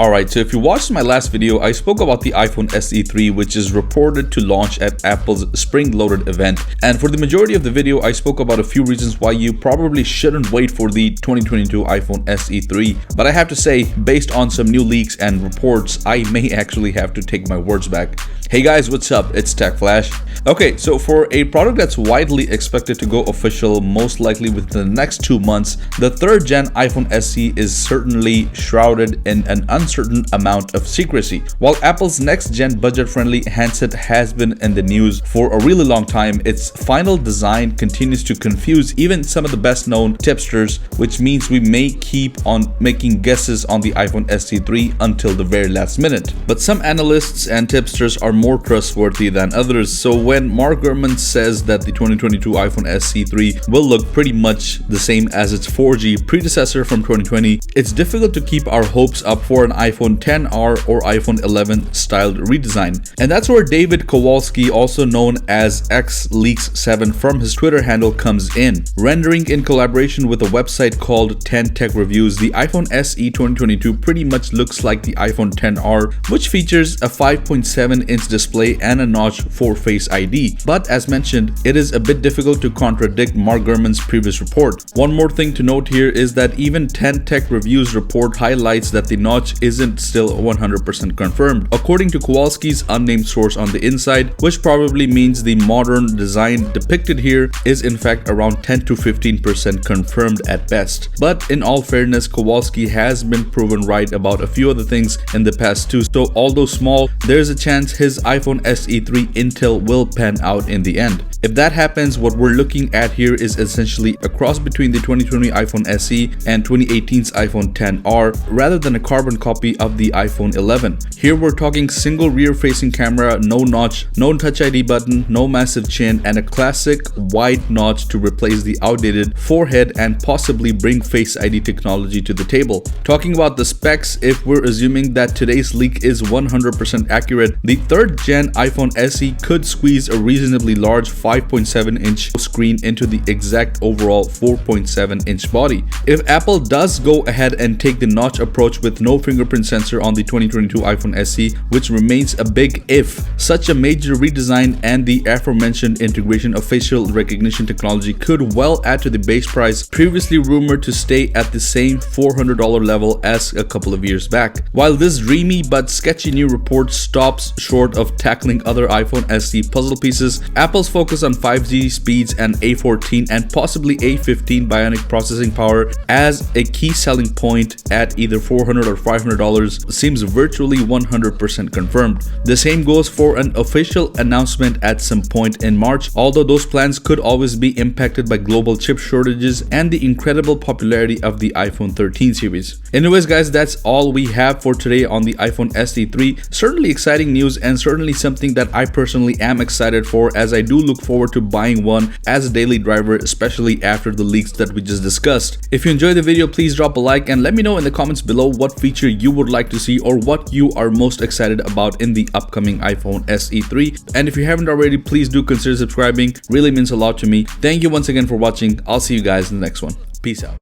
Alright, so if you watched my last video, I spoke about the iPhone SE 3, which is reported to launch at Apple's spring-loaded event. And for the majority of the video, I spoke about a few reasons why you probably shouldn't wait for the 2022 iPhone SE 3. But I have to say, based on some new leaks and reports, I may actually have to take my words back. Hey guys, what's up? It's Tech Flash. Okay, so for a product that's widely expected to go official most likely within the next 2 months, the 3rd gen iPhone SE is certainly shrouded in an uncertain amount of secrecy. While Apple's next gen budget-friendly handset has been in the news for a really long time, its final design continues to confuse even some of the best known tipsters, which means we may keep on making guesses on the iPhone SE 3 until the very last minute. But some analysts and tipsters are more trustworthy than others, so when Mark Gurman says that the 2022 iPhone SE 3 will look pretty much the same as its 4G predecessor from 2020, it's difficult to keep our hopes up for an iPhone XR or iPhone 11 styled redesign. And that's where David Kowalski, also known as XLeaks7 from his Twitter handle, comes in. Rendering in collaboration with a website called TenTechReview, the iPhone SE 2022 pretty much looks like the iPhone XR, which features a 5.7-inch display and a notch for Face ID. But as mentioned, it is a bit difficult to contradict Mark Gurman's previous report. One more thing to note here is that even TenTechReview's report highlights that the notch isn't still 100% confirmed, according to Kowalski's unnamed source on the inside, which probably means the modern design depicted here is in fact around 10 to 15% confirmed at best. But in all fairness, Kowalski has been proven right about a few other things in the past too, so although small, there's a chance his iPhone SE 3 intel will pan out in the end. If that happens, what we're looking at here is essentially a cross between the 2020 iPhone SE and 2018's iPhone XR, rather than a carbon copy of the iPhone 11. Here we're talking single rear-facing camera, no notch, no Touch ID button, no massive chin, and a classic wide notch to replace the outdated forehead and possibly bring Face ID technology to the table. Talking about the specs, if we're assuming that today's leak is 100% accurate, the 3rd gen iPhone SE could squeeze a reasonably large 5.7-inch screen into the exact overall 4.7-inch body. If Apple does go ahead and take the notch approach with no fingerprint sensor on the 2022 iPhone SE, which remains a big if, such a major redesign and the aforementioned integration of facial recognition technology could well add to the base price, previously rumored to stay at the same $400 level as a couple of years back. While this dreamy but sketchy new report stops short of tackling other iPhone SE puzzle pieces, Apple's focus on 5G speeds and A14 and possibly A15 bionic processing power as a key selling point at either $400 or $500 seems virtually 100% confirmed. The same goes for an official announcement at some point in March, although those plans could always be impacted by global chip shortages and the incredible popularity of the iPhone 13 series. Anyways guys, that's all we have for today on the iPhone SE 3. Certainly exciting news and certainly something that I personally am excited for, as I do look forward to buying one as a daily driver, especially after the leaks that we just discussed. If you enjoyed the video, please drop a like and let me know in the comments below what feature you would like to see or what you are most excited about in the upcoming iPhone SE 3. And if you haven't already, please do consider subscribing. Really means a lot to me. Thank you once again for watching. I'll see you guys in the next one. Peace out.